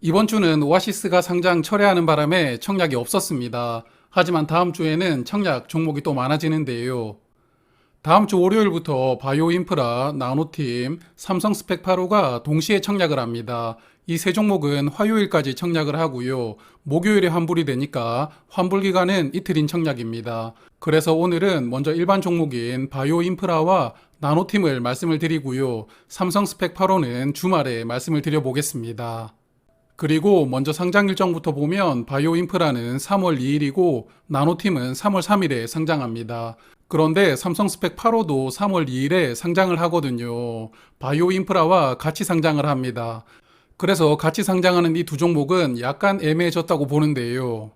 이번 주는 오아시스가 상장 철회하는 바람에 청약이 없었습니다. 하지만 다음 주에는 청약 종목이 또 많아지는데요. 다음 주 월요일부터 바이오인프라, 나노팀, 삼성스펙8호가 동시에 청약을 합니다. 이 세 종목은 화요일까지 청약을 하고요. 목요일에 환불이 되니까 환불 기간은 이틀인 청약입니다. 그래서 오늘은 먼저 일반 종목인 바이오인프라와 나노팀을 말씀을 드리고요. 삼성스펙8호는 주말에 말씀을 드려보겠습니다. 그리고 먼저 상장 일정부터 보면 바이오인프라는 3월 2일이고 나노팀은 3월 3일에 상장합니다. 그런데 삼성스펙 8호도 3월 2일에 상장을 하거든요. 바이오인프라와 같이 상장을 합니다. 그래서 같이 상장하는 이 두 종목은 약간 애매해졌다고 보는데요.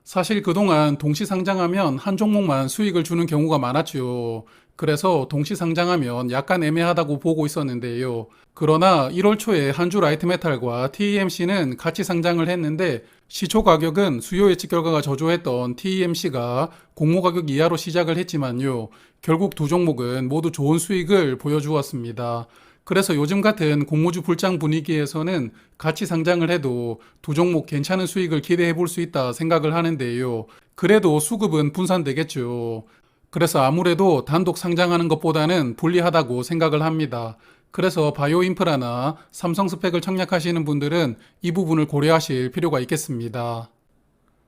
사실 그동안 동시 상장하면 한 종목만 수익을 주는 경우가 많았죠. 그래서 동시 상장하면 약간 애매하다고 보고 있었는데요. 그러나 1월 초에 한주 라이트메탈과 TEMC는 같이 상장을 했는데 시초 가격은 수요 예측 결과가 저조했던 TEMC가 공모 가격 이하로 시작을 했지만요. 결국 두 종목은 모두 좋은 수익을 보여주었습니다. 그래서 요즘 같은 공모주 불장 분위기에서는 같이 상장을 해도 두 종목 괜찮은 수익을 기대해 볼 수 있다 생각을 하는데요. 그래도 수급은 분산되겠죠. 그래서 아무래도 단독 상장하는 것보다는 불리하다고 생각을 합니다. 그래서 바이오인프라나 삼성스펙을 청약하시는 분들은 이 부분을 고려하실 필요가 있겠습니다.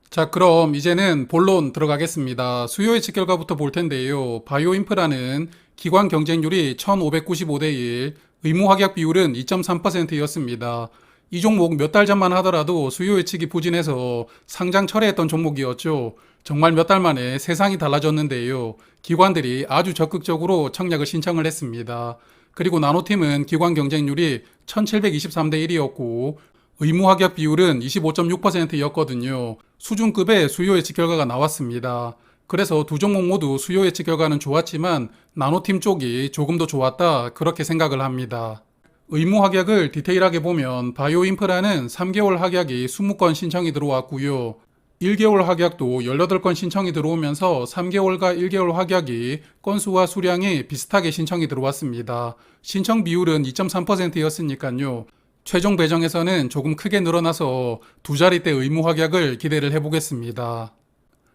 자, 그럼 이제는 본론 들어가겠습니다. 수요 예측 결과부터 볼 텐데요. 바이오인프라는 기관 경쟁률이 1595대 1, 의무 확약 비율은 2.3%였습니다. 이 종목 몇 달 전만 하더라도 수요 예측이 부진해서 상장 철회했던 종목이었죠. 정말 몇 달 만에 세상이 달라졌는데요. 기관들이 아주 적극적으로 청약을 신청을 했습니다. 그리고 나노팀은 기관 경쟁률이 1723대 1이었고 의무 합격 비율은 25.6%였거든요. 수준급의 수요 예측 결과가 나왔습니다. 그래서 두 종목 모두 수요 예측 결과는 좋았지만 나노팀 쪽이 조금 더 좋았다 그렇게 생각을 합니다. 의무 합격을 디테일하게 보면 바이오인프라는 3개월 합격이 20건 신청이 들어왔고요. 1개월 합격도 18건 신청이 들어오면서 3개월과 1개월 합격이 건수와 수량이 비슷하게 신청이 들어왔습니다. 신청 비율은 2.3%였으니까요. 최종 배정에서는 조금 크게 늘어나서 두 자릿대 의무 확약을 기대를 해보겠습니다.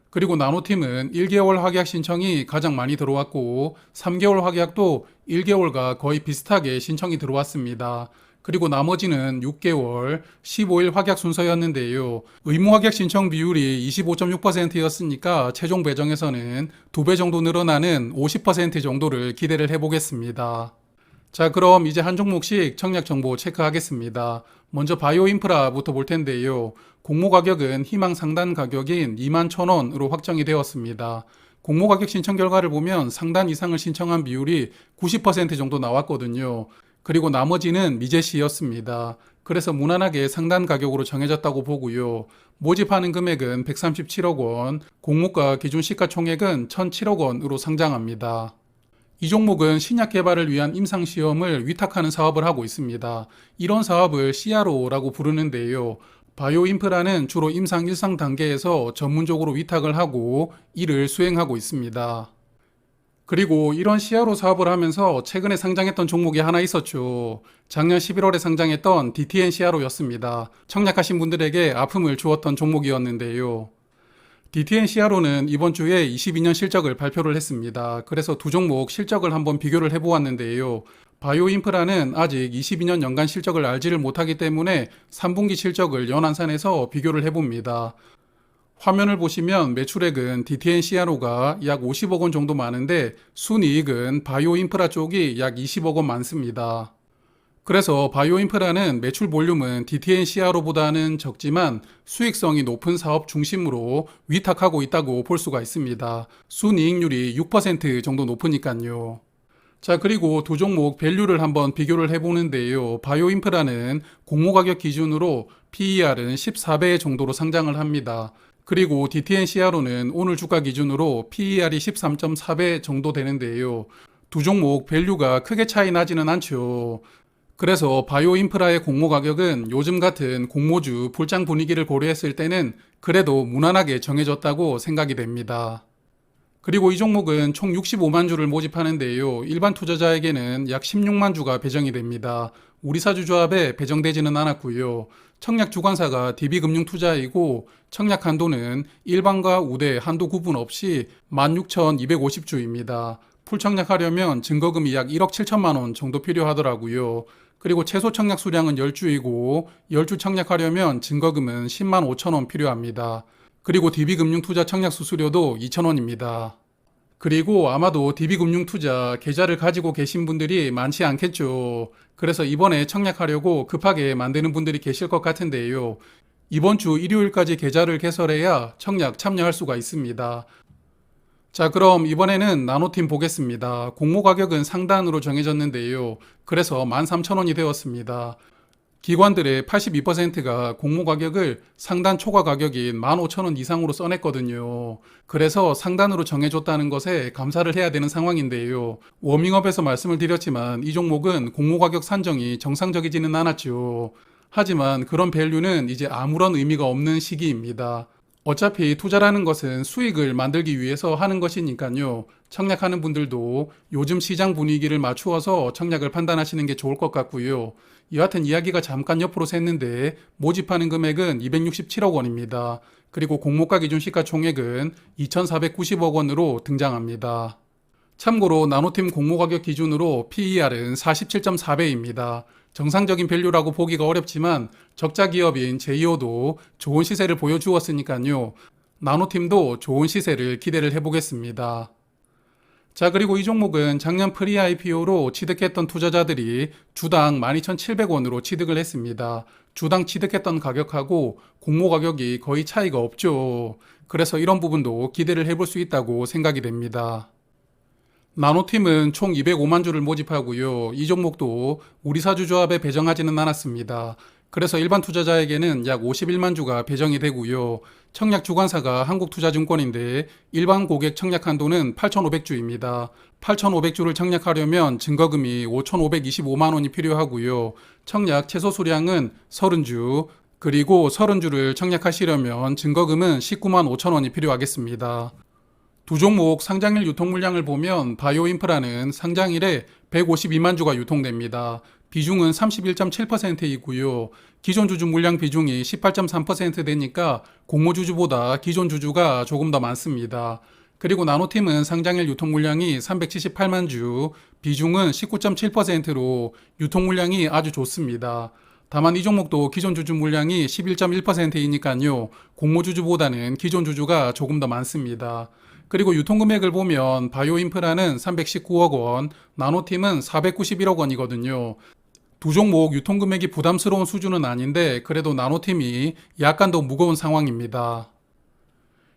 그리고 나노팀은 1개월 확약 신청이 가장 많이 들어왔고 3개월 확약도 1개월과 거의 비슷하게 신청이 들어왔습니다. 그리고 나머지는 6개월, 15일 확약 순서였는데요. 의무 확약 신청 비율이 25.6%였으니까 최종 배정에서는 2배 정도 늘어나는 50% 정도를 기대를 해보겠습니다. 자, 그럼 이제 한 종목씩 청약 정보 체크하겠습니다. 먼저 바이오인프라부터 볼 텐데요. 공모 가격은 희망 상단 가격인 21,000원으로 확정이 되었습니다. 공모 가격 신청 결과를 보면 상단 이상을 신청한 비율이 90% 정도 나왔거든요. 그리고 나머지는 미제시였습니다. 그래서 무난하게 상단 가격으로 정해졌다고 보고요. 모집하는 금액은 137억 원, 공모가 기준 시가총액은 1,007억 원으로 상장합니다. 이 종목은 신약 개발을 위한 임상시험을 위탁하는 사업을 하고 있습니다. 이런 사업을 CRO라고 부르는데요. 바이오인프라는 주로 임상 1상 단계에서 전문적으로 위탁을 하고 이를 수행하고 있습니다. 그리고 이런 CRO 사업을 하면서 최근에 상장했던 종목이 하나 있었죠. 작년 11월에 상장했던 DTN CRO였습니다. 청약하신 분들에게 아픔을 주었던 종목이었는데요. DTN CRO는 이번 주에 22년 실적을 발표를 했습니다. 그래서 두 종목 실적을 한번 비교를 해보았는데요. 바이오인프라는 아직 22년 연간 실적을 알지를 못하기 때문에 3분기 실적을 연한산해서 비교를 해봅니다. 화면을 보시면 매출액은 DTN CRO가 약 50억 원 정도 많은데 순이익은 바이오인프라 쪽이 약 20억 원 많습니다. 그래서 바이오인프라는 매출 볼륨은 DTN CRO보다는 적지만 수익성이 높은 사업 중심으로 위탁하고 있다고 볼 수가 있습니다. 순이익률이 6% 정도 높으니까요. 자, 그리고 두 종목 밸류를 한번 비교를 해보는데요. 바이오인프라는 공모 가격 기준으로 PER은 14배 정도로 상장을 합니다. 그리고 DTN CRO는 오늘 주가 기준으로 PER이 13.4배 정도 되는데요. 두 종목 밸류가 크게 차이 나지는 않죠. 그래서 바이오인프라의 공모 가격은 요즘 같은 공모주 불장 분위기를 고려했을 때는 그래도 무난하게 정해졌다고 생각이 됩니다. 그리고 이 종목은 총 65만 주를 모집하는데요. 일반 투자자에게는 약 16만 주가 배정이 됩니다. 우리사주 조합에 배정되지는 않았고요. 청약 주관사가 DB금융투자이고 청약 한도는 일반과 우대 한도 구분 없이 16,250주입니다. 풀청약하려면 증거금이 약 1억 7천만 원 정도 필요하더라고요. 그리고 최소 청약 수량은 10주이고 10주 청약하려면 증거금은 10만 5천 원 필요합니다. 그리고 DB금융투자 청약 수수료도 2천 원입니다. 그리고 아마도 DB금융투자 계좌를 가지고 계신 분들이 많지 않겠죠. 그래서 이번에 청약하려고 급하게 만드는 분들이 계실 것 같은데요. 이번 주 일요일까지 계좌를 개설해야 청약 참여할 수가 있습니다. 자, 그럼 이번에는 나노팀 보겠습니다. 공모 가격은 상단으로 정해졌는데요. 그래서 13,000원이 되었습니다. 기관들의 82%가 공모 가격을 상단 초과 가격인 15,000원 이상으로 써냈거든요. 그래서 상단으로 정해줬다는 것에 감사를 해야 되는 상황인데요. 워밍업에서 말씀을 드렸지만 이 종목은 공모 가격 산정이 정상적이지는 않았죠. 하지만 그런 밸류는 이제 아무런 의미가 없는 시기입니다. 어차피 투자라는 것은 수익을 만들기 위해서 하는 것이니까요. 청약하는 분들도 요즘 시장 분위기를 맞추어서 청약을 판단하시는 게 좋을 것 같고요. 여하튼 이야기가 잠깐 옆으로 샜는데 모집하는 금액은 267억 원입니다. 그리고 공모가 기준 시가총액은 2,490억 원으로 등장합니다. 참고로 나노팀 공모가격 기준으로 PER은 47.4배입니다. 정상적인 밸류라고 보기가 어렵지만 적자 기업인 제이오도 좋은 시세를 보여주었으니까요. 나노팀도 좋은 시세를 기대를 해보겠습니다. 자, 그리고 이 종목은 작년 프리 IPO로 취득했던 투자자들이 주당 12,700원으로 취득을 했습니다. 주당 취득했던 가격하고 공모 가격이 거의 차이가 없죠. 그래서 이런 부분도 기대를 해볼 수 있다고 생각이 됩니다. 나노팀은 총 205만 주를 모집하고요. 이 종목도 우리사주조합에 배정하지는 않았습니다. 그래서 일반 투자자에게는 약 51만 주가 배정이 되고요. 청약 주관사가 한국투자증권인데 일반 고객 청약 한도는 8,500주입니다. 8,500주를 청약하려면 증거금이 5,525만 원이 필요하고요. 청약 최소 수량은 30주, 그리고 30주를 청약하시려면 증거금은 19만 5천 원이 필요하겠습니다. 두 종목 상장일 유통 물량을 보면 바이오인프라는 상장일에 152만 주가 유통됩니다. 비중은 31.7%이고요. 기존 주주 물량 비중이 18.3% 되니까 공모 주주보다 기존 주주가 조금 더 많습니다. 그리고 나노팀은 상장일 유통 물량이 378만 주, 비중은 19.7%로 유통 물량이 아주 좋습니다. 다만 이 종목도 기존 주주 물량이 11.1%이니까요. 공모 주주보다는 기존 주주가 조금 더 많습니다. 그리고 유통금액을 보면 바이오인프라는 319억 원, 나노팀은 491억 원이거든요. 두 종목 유통금액이 부담스러운 수준은 아닌데 그래도 나노팀이 약간 더 무거운 상황입니다.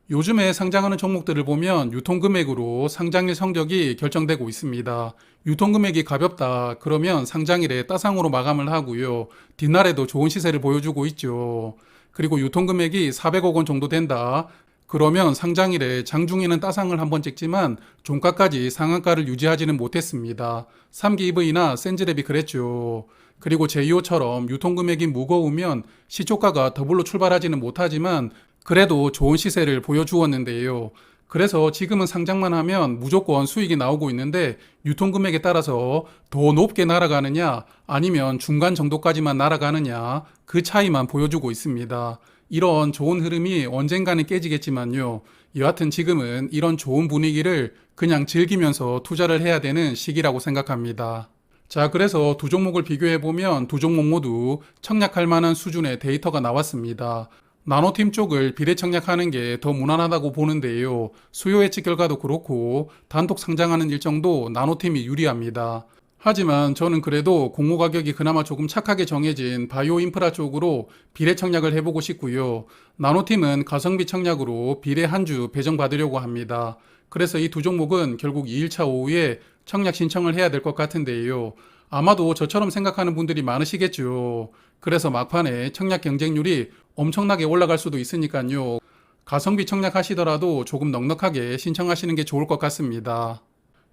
요즘에 상장하는 종목들을 보면 유통금액으로 상장일 성적이 결정되고 있습니다. 유통금액이 가볍다 그러면 상장일에 따상으로 마감을 하고요. 뒷날에도 좋은 시세를 보여주고 있죠. 그리고 유통금액이 400억 원 정도 된다. 그러면 상장일에 장중에는 따상을 한번 찍지만 종가까지 상한가를 유지하지는 못했습니다. 3기EV나 센즈랩이 그랬죠. 그리고 제이오처럼 유통금액이 무거우면 시초가가 더블로 출발하지는 못하지만 그래도 좋은 시세를 보여주었는데요. 그래서 지금은 상장만 하면 무조건 수익이 나오고 있는데 유통금액에 따라서 더 높게 날아가느냐 아니면 중간 정도까지만 날아가느냐 그 차이만 보여주고 있습니다. 이런 좋은 흐름이 언젠가는 깨지겠지만요. 여하튼 지금은 이런 좋은 분위기를 그냥 즐기면서 투자를 해야 되는 시기라고 생각합니다. 자, 그래서 두 종목을 비교해보면 두 종목 모두 청약할 만한 수준의 데이터가 나왔습니다. 나노팀 쪽을 비례 청약하는 게 더 무난하다고 보는데요. 수요 예측 결과도 그렇고 단독 상장하는 일정도 나노팀이 유리합니다. 하지만 저는 그래도 공모 가격이 그나마 조금 착하게 정해진 바이오 인프라 쪽으로 비례 청약을 해보고 싶고요. 나노팀은 가성비 청약으로 비례 한 주 배정받으려고 합니다. 그래서 이 두 종목은 결국 2일차 오후에 청약 신청을 해야 될 것 같은데요. 아마도 저처럼 생각하는 분들이 많으시겠죠. 그래서 막판에 청약 경쟁률이 엄청나게 올라갈 수도 있으니까요. 가성비 청약하시더라도 조금 넉넉하게 신청하시는 게 좋을 것 같습니다.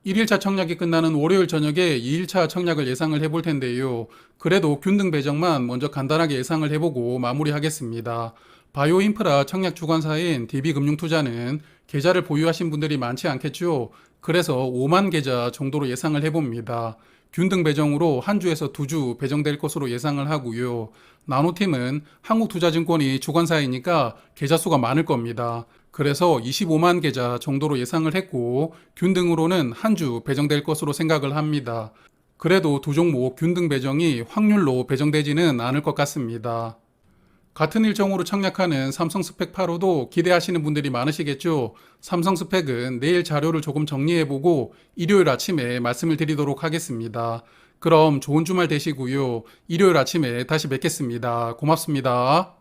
1일차 청약이 끝나는 월요일 저녁에 2일차 청약을 예상을 해볼 텐데요. 그래도 균등 배정만 먼저 간단하게 예상을 해보고 마무리하겠습니다. 바이오인프라 청약 주관사인 DB금융투자는 계좌를 보유하신 분들이 많지 않겠죠. 그래서 5만 계좌 정도로 예상을 해봅니다. 균등 배정으로 한 주에서 두 주 배정될 것으로 예상을 하고요. 나노팀은 한국투자증권이 주관사이니까 계좌 수가 많을 겁니다. 그래서 25만 계좌 정도로 예상을 했고 균등으로는 한 주 배정될 것으로 생각을 합니다. 그래도 두 종목 균등 배정이 확률로 배정되지는 않을 것 같습니다. 같은 일정으로 청약하는 삼성 스펙 8호도 기대하시는 분들이 많으시겠죠? 삼성 스펙은 내일 자료를 조금 정리해보고 일요일 아침에 말씀을 드리도록 하겠습니다. 그럼 좋은 주말 되시고요. 일요일 아침에 다시 뵙겠습니다. 고맙습니다.